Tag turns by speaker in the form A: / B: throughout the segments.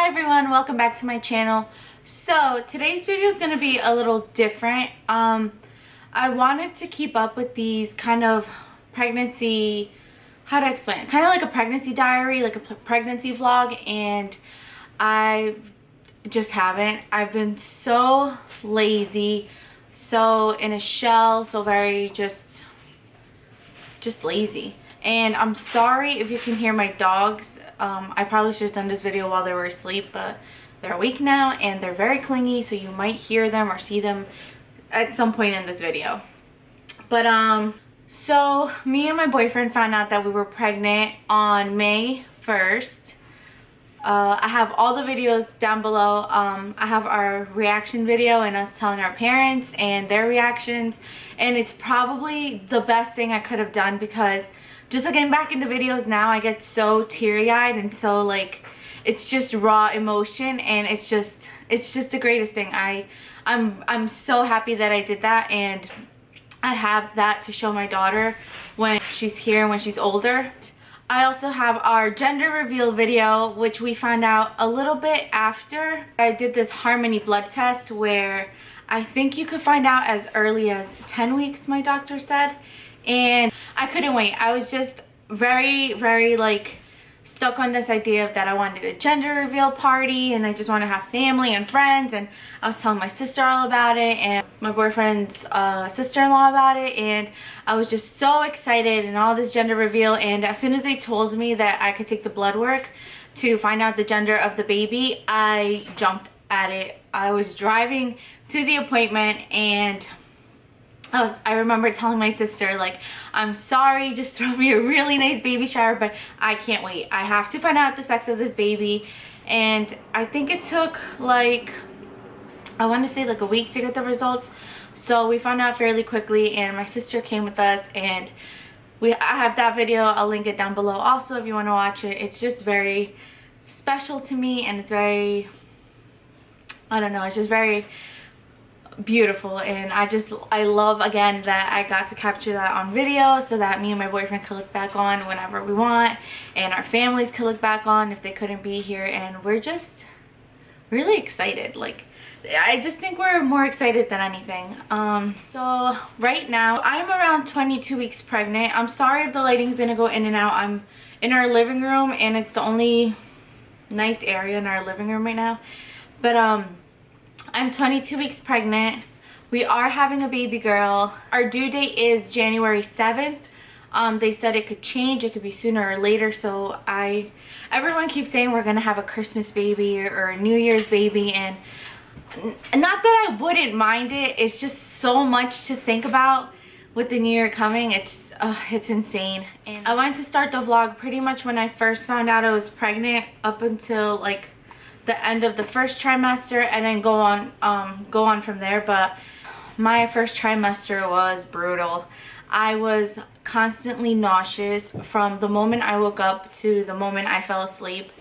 A: everyone, welcome back to my channel. So today's video is going to be a little different. I wanted to keep up with these kind of pregnancy, how to explain it, kind of like a pregnancy diary, like a pregnancy vlog, and I just haven't. I've been so lazy, so in a shell, so very just lazy. And I'm sorry if you can hear my dogs. I probably should have done this video while they were asleep, but they're awake now and they're very clingy, so you might hear them or see them at some point in this video. But so me and my boyfriend found out that we were pregnant on May 1st. I have all the videos down below. I have our reaction video and us telling our parents and their reactions, and it's probably the best thing I could have done, because just looking back into videos now, I get so teary-eyed and so like, it's just raw emotion, and it's just the greatest thing. I'm so happy that I did that, and I have that to show my daughter when she's here, when she's older. I also have our gender reveal video, which we found out a little bit after I did this Harmony blood test, where I think you could find out as early as 10 weeks, my doctor said. And I couldn't wait. I was just very like stuck on this idea of that I wanted a gender reveal party, and I just want to have family and friends, and I was telling my sister all about it and my boyfriend's sister-in-law about it, and I was just so excited and all this gender reveal. And as soon as they told me that I could take the blood work to find out the gender of the baby, I jumped at it. I was driving to the appointment, and I remember telling my sister, like, I'm sorry, just throw me a really nice baby shower, but I can't wait. I have to find out the sex of this baby. And I think it took like, I want to say like a week to get the results. So we found out fairly quickly, and my sister came with us, and I have that video. I'll link it down below also if you want to watch it. It's just very special to me, and it's very, I don't know, it's just very beautiful. And I love again that I got to capture that on video, so that me and my boyfriend could look back on whenever we want, and our families could look back on if they couldn't be here. And we're just really excited. Like, I just think we're more excited than anything. So right now I'm around 22 weeks pregnant. I'm sorry if the lighting's gonna go in and out. I'm in our living room, and it's the only nice area in our living room right now. But I'm 22 weeks pregnant. We are having a baby girl. Our due date is January 7th. They said it could change. It could be sooner or later. So everyone keeps saying we're gonna have a Christmas baby or a New Year's baby, and not that I wouldn't mind it. It's just so much to think about with the new year coming. It's insane. And I wanted to start the vlog pretty much when I first found out I was pregnant, up until like the end of the first trimester, and then go on from there. But my first trimester was brutal. I was constantly nauseous from the moment I woke up to the moment I fell asleep.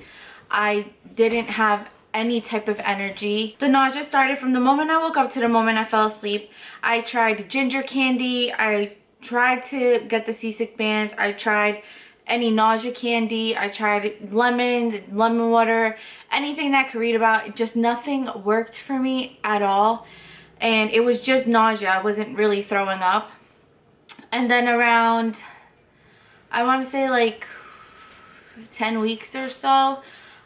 A: I didn't have any type of energy. The nausea started from the moment I woke up to the moment I fell asleep. I tried ginger candy. I tried to get the seasick bands. I tried any nausea candy. I tried lemons, lemon water, anything that I could read about. Just nothing worked for me at all, and it was just nausea. I wasn't really throwing up. And then around, I want to say like 10 weeks or so,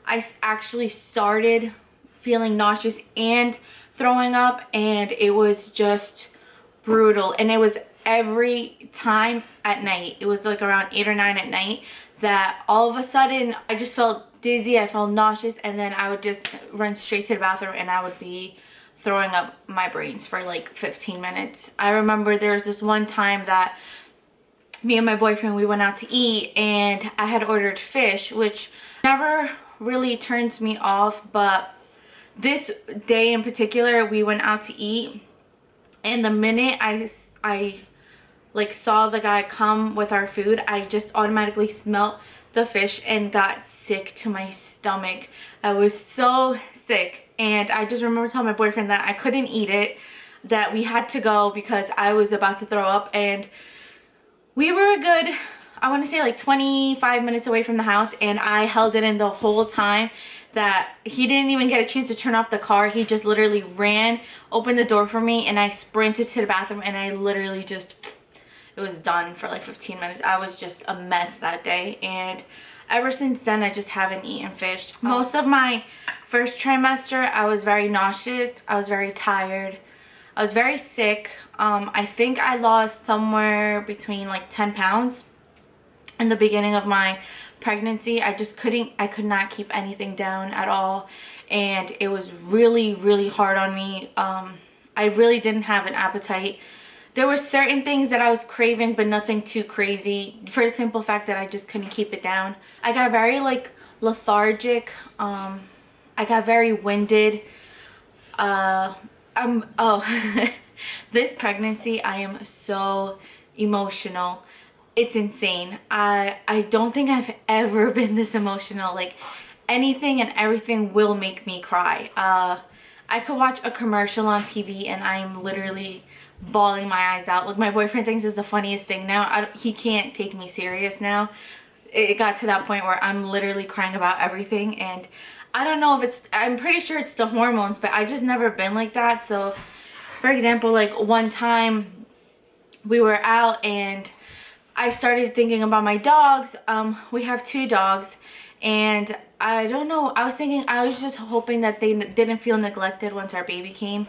A: I actually started feeling nauseous and throwing up, and it was just brutal. And it was every time at night. It was like around 8 or 9 at night that all of a sudden I just felt dizzy, I felt nauseous, and then I would just run straight to the bathroom, and I would be throwing up my brains for like 15 minutes. I remember there was this one time that me and my boyfriend, we went out to eat, and I had ordered fish, which never really turns me off, but this day in particular we went out to eat, and the minute I like saw the guy come with our food, I just automatically smelled the fish and got sick to my stomach. I was so sick, and I just remember telling my boyfriend that I couldn't eat it, that we had to go because I was about to throw up. And we were a good, I want to say like 25 minutes away from the house, and I held it in the whole time. that he didn't even get a chance to turn off the car. He just literally ran, opened the door for me, and I sprinted to the bathroom, and I literally just, it was done for like 15 minutes. I was just a mess that day, and ever since then I just haven't eaten fish. Most of my first trimester I was very nauseous, I was very tired, I was very sick. I think I lost somewhere between like 10 pounds in the beginning of my pregnancy. I could not keep anything down at all, and it was really hard on me. I really didn't have an appetite. There were certain things that I was craving, but nothing too crazy, for the simple fact that I just couldn't keep it down. I got very like lethargic. I got very winded. This pregnancy, I am so emotional. It's insane. I don't think I've ever been this emotional. Like, anything and everything will make me cry. I could watch a commercial on TV and I'm literally bawling my eyes out. Like, my boyfriend thinks it's the funniest thing now. He can't take me serious now. It got to that point where I'm literally crying about everything, and I don't know if it's, I'm pretty sure it's the hormones, but I just never been like that. So for example, like one time we were out and I started thinking about my dogs. We have 2 dogs, and I don't know, I was just hoping that they didn't feel neglected once our baby came,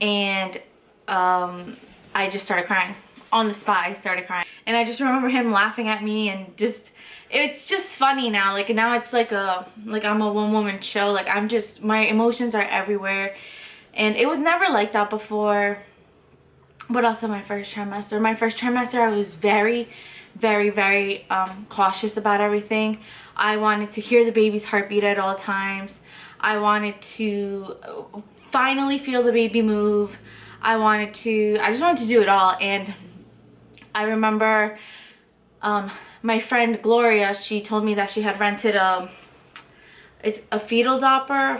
A: and I just started crying. On the spot, I started crying. And I just remember him laughing at me, and just, it's just funny now. Like, now it's like I'm a one-woman show. Like, my emotions are everywhere. And it was never like that before. But also my first trimester. My first trimester, I was very cautious about everything. I wanted to hear the baby's heartbeat at all times. I wanted to finally feel the baby move. I just wanted to do it all. And I remember my friend Gloria, she told me that she had rented it's a fetal Doppler,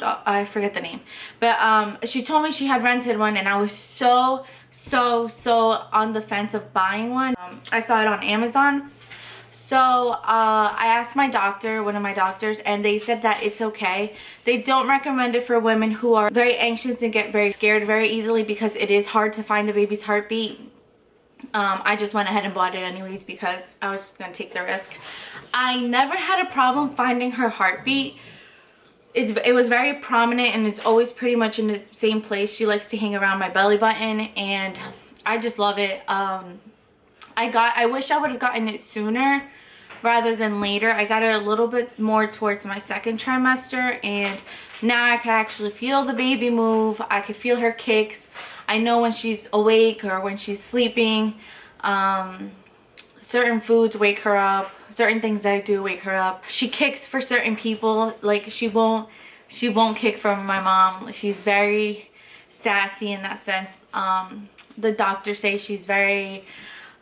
A: I forget the name, but she told me she had rented one, and I was so on the fence of buying one. I saw it on Amazon. So I asked my doctor, one of my doctors, and they said that it's okay. They don't recommend it for women who are very anxious and get very scared very easily, because it is hard to find the baby's heartbeat. I just went ahead and bought it anyways because I was just gonna take the risk. I never had a problem finding her heartbeat. It was very prominent, and it's always pretty much in the same place. She likes to hang around my belly button, and I just love it. I wish I would have gotten it sooner rather than later. I got it a little bit more towards my second trimester, and now I can actually feel the baby move. I can feel her kicks. I know when she's awake or when she's sleeping. Certain foods wake her up. Certain things that I do wake her up. She kicks for certain people. Like, she won't kick for my mom. She's very sassy in that sense. The doctors say she's very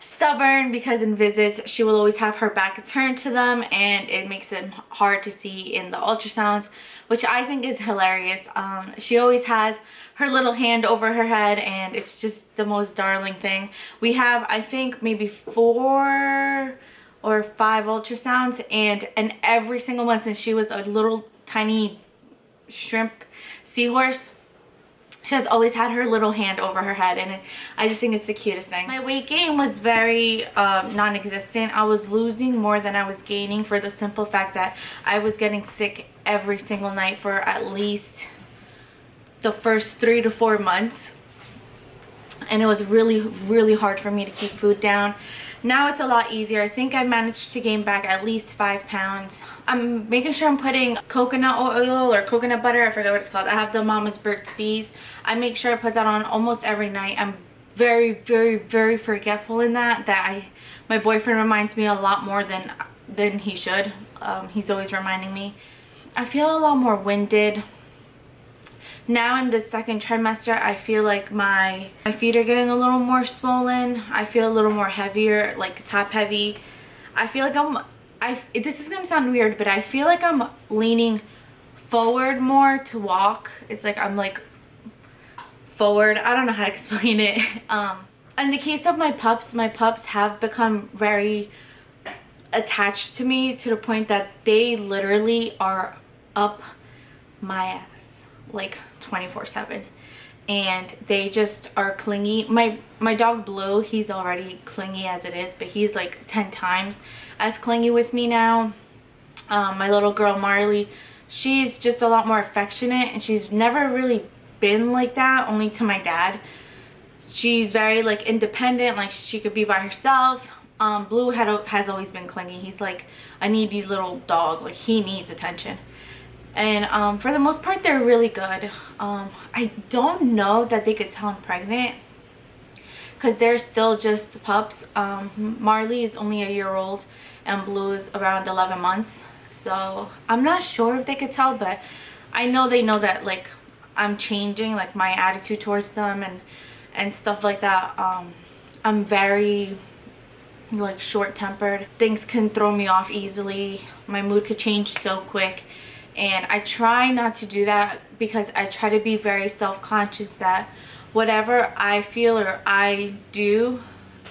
A: stubborn because in visits she will always have her back turned to them, and it makes it hard to see in the ultrasounds, which I think is hilarious. She always has her little hand over her head, and it's just the most darling thing. We have, I think, maybe 4 or 5 ultrasounds, and every single one, since she was a little tiny shrimp seahorse, she has always had her little hand over her head, and I just think it's the cutest thing. My weight gain was very non-existent. I was losing more than I was gaining, for the simple fact that I was getting sick every single night for at least the first 3 to 4 months, and it was really hard for me to keep food down. Now it's a lot easier. I think I managed to gain back at least 5 pounds. I'm making sure I'm putting coconut oil or coconut butter, I forget what it's called. I have the Mama's Burt's Bees. I make sure I put that on almost every night. I'm very forgetful in that my boyfriend reminds me a lot more than he should. He's always reminding me. I feel a lot more winded. Now in the second trimester, I feel like my feet are getting a little more swollen. I feel a little more heavier, like top heavy. I feel like this is gonna sound weird, but I feel like I'm leaning forward more to walk. It's like I'm like forward. I don't know how to explain it. In the case of my pups have become very attached to me to the point that they literally are up my ass like 24/7, and they just are clingy. My dog Blue, he's already clingy as it is, but he's like 10 times as clingy with me now. My little girl Marley, she's just a lot more affectionate, and she's never really been like that, only to my dad. She's very like independent, like she could be by herself. Blue has always been clingy. He's like a needy little dog, like he needs attention. And for the most part, they're really good. I don't know that they could tell I'm pregnant because they're still just pups. Marley is only a year old and Blue is around 11 months. So I'm not sure if they could tell, but I know they know that like I'm changing, like my attitude towards them and stuff like that. I'm very like short-tempered. Things can throw me off easily. My mood could change so quick. And I try not to do that because I try to be very self-conscious that whatever I feel or I do,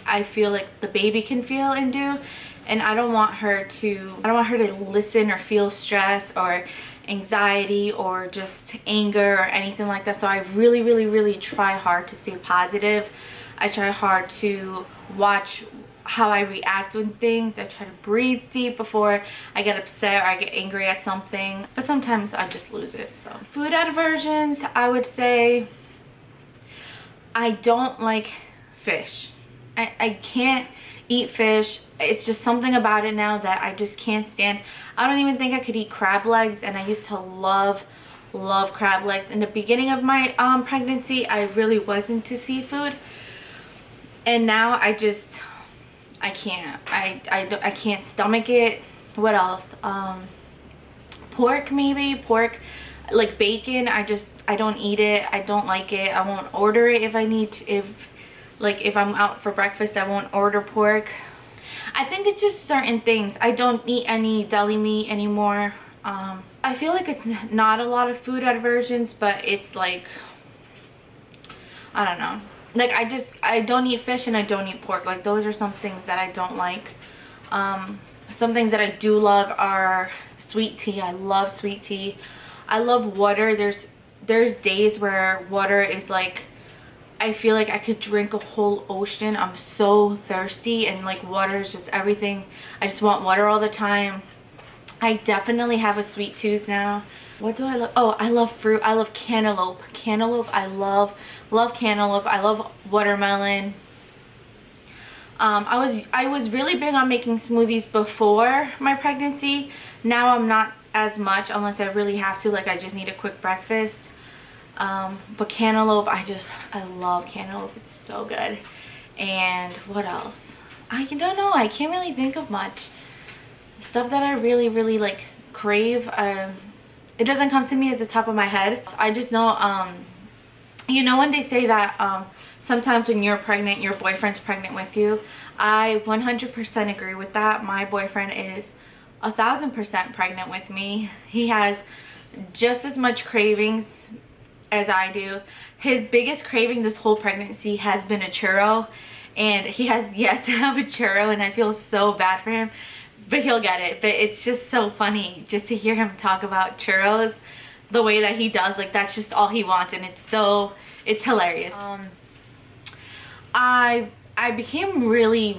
A: I feel like the baby can feel and do. And I don't want her to listen or feel stress or anxiety or just anger or anything like that. So I really try hard to stay positive. I try hard to watch how I react with things. I try to breathe deep before I get upset or I get angry at something, but sometimes I just lose it. So food aversions, I would say I don't like fish. I can't eat fish. It's just something about it now that I just can't stand. I don't even think I could eat crab legs, and I used to love crab legs. In the beginning of my pregnancy, I really was into seafood, and now I can't. I can't stomach it. What else? Pork, maybe. Pork, like bacon, I don't eat it. I don't like it. I won't order it if I need to. If I'm out for breakfast, I won't order pork. I think it's just certain things. I don't eat any deli meat anymore. I feel like it's not a lot of food aversions, but it's like, I don't know. Like I don't eat fish and I don't eat pork. Like those are some things that I don't like. Some things that I do love are sweet tea. I love sweet tea. I love water. There's days where water is like, I feel like I could drink a whole ocean. I'm so thirsty, and like water is just everything. I just want water all the time. I definitely have a sweet tooth now. What do I love? Oh, I love fruit. I love cantaloupe. I love cantaloupe. I love watermelon. I was really big on making smoothies before my pregnancy. Now I'm not as much unless I really have to, like I just need a quick breakfast. But cantaloupe, I love cantaloupe. It's so good. And what else? I don't know. I can't really think of much stuff that I really like crave. It doesn't come to me at the top of my head. I just know, you know when they say that sometimes when you're pregnant, your boyfriend's pregnant with you. I 100% agree with that. My boyfriend is 1000% pregnant with me. He has just as much cravings as I do. His biggest craving this whole pregnancy has been a churro, and he has yet to have a churro, and I feel so bad for him, but he'll get it. But it's just so funny just to hear him talk about churros the way that he does. Like that's just all he wants, and it's hilarious. I became really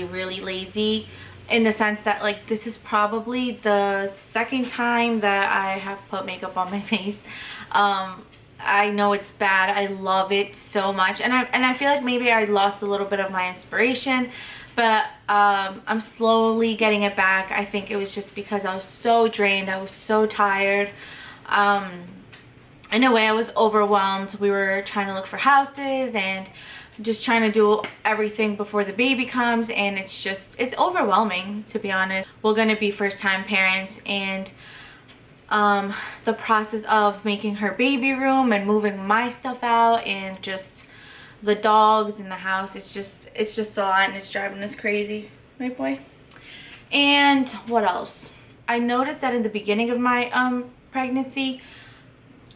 A: lazy in the sense that like this is probably the second time that I have put makeup on my face. I know it's bad. I love it so much, and I feel like maybe I lost a little bit of my inspiration, but I'm slowly getting it back. I think it was just because I was so drained. I was so tired. In a way, I was overwhelmed. We were trying to look for houses and just trying to do everything before the baby comes, and it's overwhelming, to be honest. We're gonna be first-time parents, and the process of making her baby room and moving my stuff out and just the dogs in the house, it's just a lot, and it's driving us crazy, right boy? And what else? I noticed that in the beginning of my pregnancy,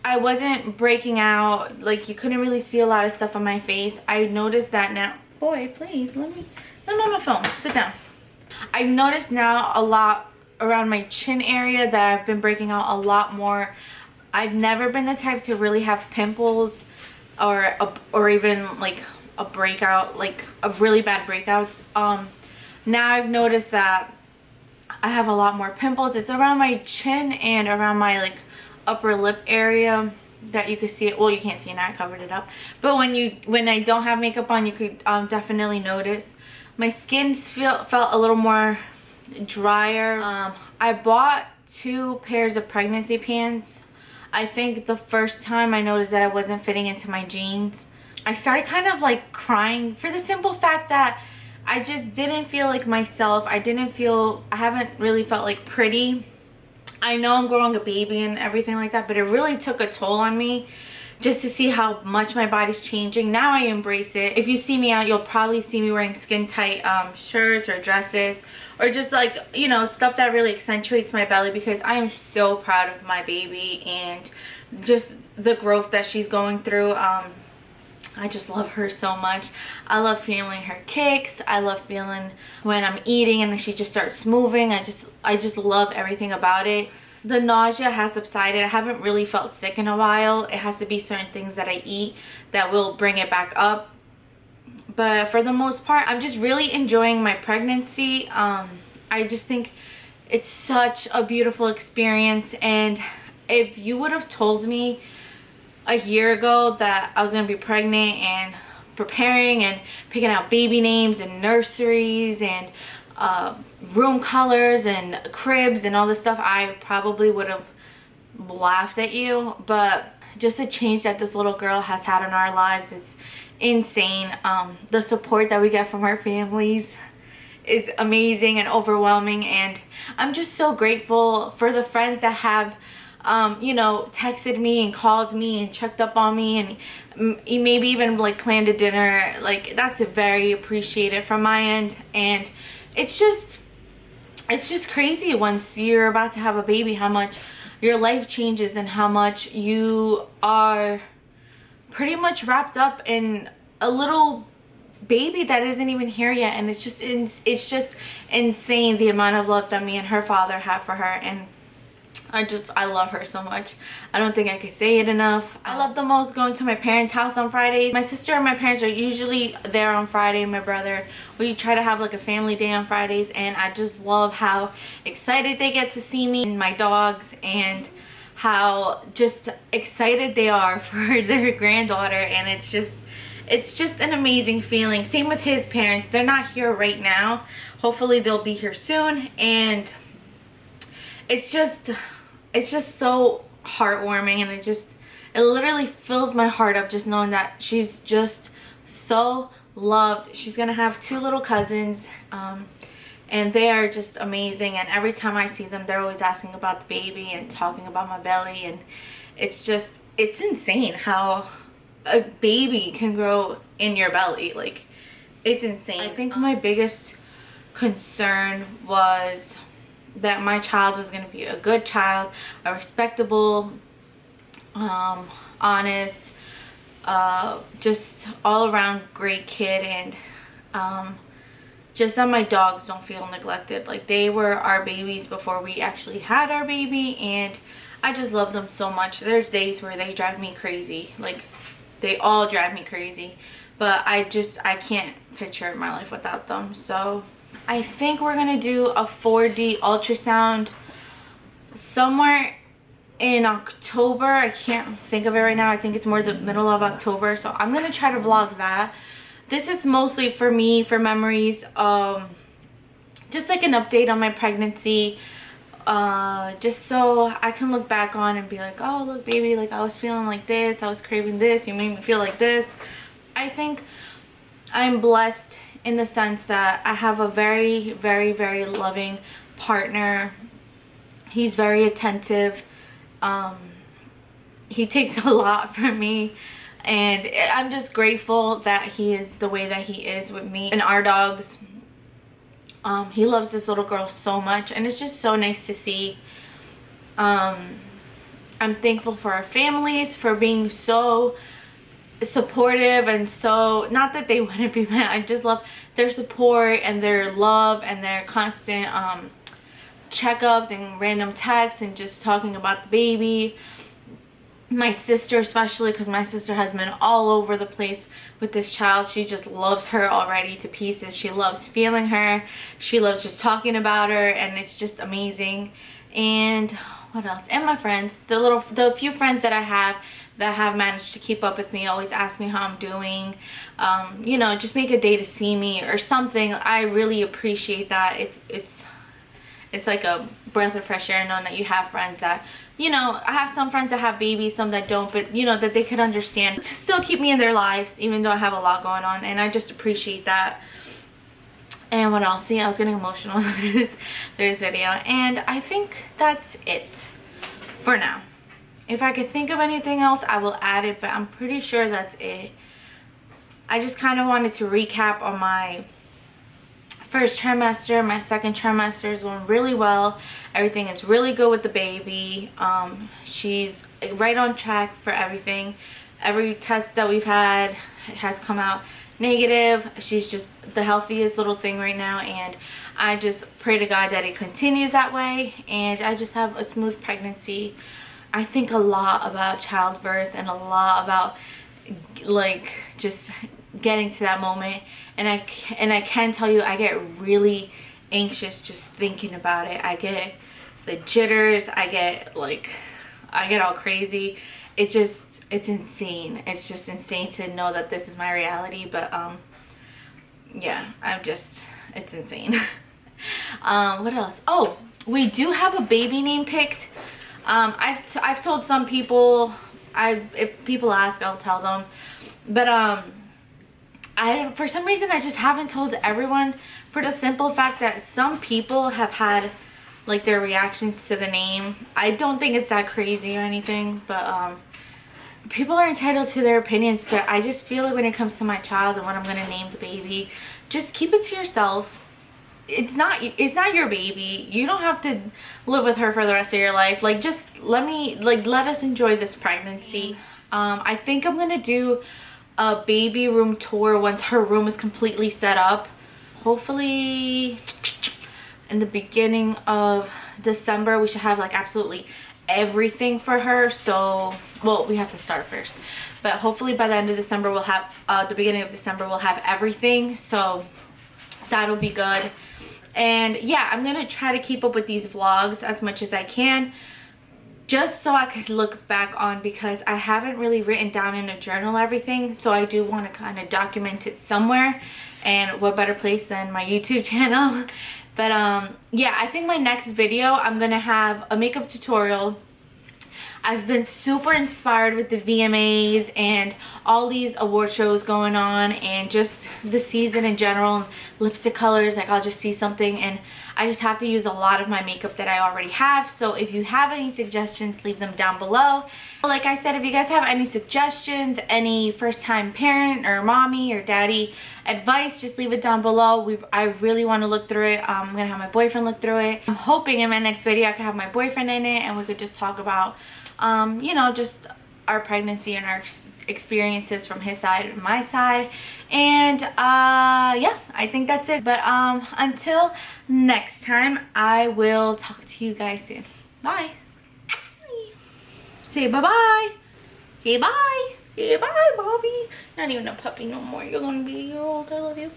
A: I wasn't breaking out. Like you couldn't really see a lot of stuff on my face. I noticed that now. Boy, please let me on my phone. Sit down. I've noticed now a lot around my chin area that I've been breaking out a lot more. I've never been the type to really have pimples or even like a breakout, like a really bad breakouts. Now I've noticed that I have a lot more pimples. It's around my chin and around my like upper lip area that you could see it. Well, you can't see it now, I covered it up, but when I don't have makeup on, you could definitely notice my skin felt a little more drier. I bought 2 pairs of pregnancy pants. I think the first time I noticed that I wasn't fitting into my jeans, I started kind of like crying for the simple fact that I just didn't feel like myself. I haven't really felt like pretty. I know I'm growing a baby and everything like that, but it really took a toll on me just to see how much my body's changing. Now I embrace it. If you see me out, you'll probably see me wearing skin tight shirts or dresses, or just like, you know, stuff that really accentuates my belly, because I am so proud of my baby and just the growth that she's going through. I just love her so much. I love feeling her kicks. I love feeling when I'm eating and then she just starts moving. I just love everything about it. The nausea has subsided. I haven't really felt sick in a while. It has to be certain things that I eat that will bring it back up. But for the most part, I'm just really enjoying my pregnancy. I just think it's such a beautiful experience. And if you would have told me a year ago that I was going to be pregnant and preparing and picking out baby names and nurseries and room colors and cribs and all this stuff, I probably would have laughed at you. But just the change that this little girl has had in our lives, it's insane. The support that we get from our families is amazing and overwhelming, and I'm just so grateful for the friends that have you know, texted me and called me and checked up on me, and maybe even like planned a dinner. Like, that's very appreciated from my end. And it's just crazy once you're about to have a baby, how much your life changes and how much you are pretty much wrapped up in a little baby that isn't even here yet. And it's just insane the amount of love that me and her father have for her. And I love her so much. I don't think I could say it enough. I love the most going to my parents' house on Fridays. My sister and my parents are usually there on Friday. My brother, we try to have like a family day on Fridays, and I just love how excited they get to see me and my dogs, and how just excited they are for their granddaughter. And it's just an amazing feeling. Same with his parents. They're not here right now. Hopefully they'll be here soon, and it's just so heartwarming, and it literally fills my heart up just knowing that she's just so loved. She's gonna have 2 little cousins, and they are just amazing, and every time I see them, they're always asking about the baby and talking about my belly. And it's insane how a baby can grow in your belly. Like, it's insane. I think my biggest concern was that my child was going to be a good child, a respectable, honest, just all around great kid, and just that my dogs don't feel neglected. Like, they were our babies before we actually had our baby, and I just love them so much. There's days where they drive me crazy. Like, they all drive me crazy, but I can't picture my life without them. So I think we're gonna do a 4D ultrasound somewhere in October. I can't think of it right now. I think it's more the middle of October, so I'm gonna try to vlog that. This is mostly for me, for memories, just like an update on my pregnancy, just so I can look back on and be like, oh look baby, like I was feeling like this, I was craving this, you made me feel like this. I think I'm blessed in the sense that I have a very, very, very loving partner. He's very attentive. He takes a lot from me, and I'm just grateful that he is the way that he is with me and our dogs. He loves this little girl so much, and it's just so nice to see. I'm thankful for our families for being so supportive and so, not that they wouldn't be mad, I just love their support and their love and their constant checkups and random texts and just talking about the baby. My sister especially, because my sister has been all over the place with this child. She just loves her already to pieces. She loves feeling her. She loves just talking about her, and it's just amazing. And what else? And my friends, the few friends that I have that have managed to keep up with me always ask me how I'm doing. You know, just make a day to see me or something. I really appreciate that. It's like a breath of fresh air knowing that you have friends that, you know, I have some friends that have babies, some that don't, but you know, that they could understand to still keep me in their lives even though I have a lot going on, and I just appreciate that. And what else? See, I was getting emotional through this video, and I think that's it for now. If I could think of anything else, I will add it, but I'm pretty sure that's it. I just kind of wanted to recap on my first trimester. My second trimester is going really well. Everything is really good with the baby. She's right on track for everything. Every test that we've had has come out negative. She's just the healthiest little thing right now, and I just pray to God that it continues that way and I just have a smooth pregnancy. I think a lot about childbirth and a lot about like just getting to that moment, and I can tell you I get really anxious just thinking about it. I get the jitters, I get all crazy. It's insane. It's just insane to know that this is my reality, but yeah, it's insane. What else? Oh, we do have a baby name picked. I've told some people, if people ask, I'll tell them, but for some reason I just haven't told everyone, for the simple fact that some people have had like their reactions to the name. I don't think it's that crazy or anything, but people are entitled to their opinions, but I just feel like when it comes to my child and when I'm gonna name the baby, just keep it to yourself. It's not your baby. You don't have to live with her for the rest of your life. Like, just let us enjoy this pregnancy. I think I'm gonna do a baby room tour once her room is completely set up, hopefully in the beginning of December. We should have like absolutely everything for her. So, well, we have to start first, but hopefully by the end of December we'll have the beginning of December we'll have everything, so that'll be good. And yeah, I'm gonna try to keep up with these vlogs as much as I can, just so I could look back on, because I haven't really written down in a journal everything, so I do want to kind of document it somewhere, and what better place than my YouTube channel. But yeah, I think my next video I'm gonna have a makeup tutorial. I've been super inspired with the VMAs and all these award shows going on, and just the season in general, lipstick colors. Like, I'll just see something and I just have to use a lot of my makeup that I already have. So if you have any suggestions, leave them down below. Like I said, if you guys have any suggestions, any first-time parent or mommy or daddy advice, just leave it down below. I really want to look through it. I'm gonna have my boyfriend look through it. I'm hoping in my next video I could have my boyfriend in it and we could just talk about you know, just our pregnancy and our experiences from his side and my side. And yeah, I think that's it. But until next time, I will talk to you guys soon. Bye. Say bye-bye. Say bye. Say bye, Bobby. Not even a puppy no more. You're gonna be a year old. I love you.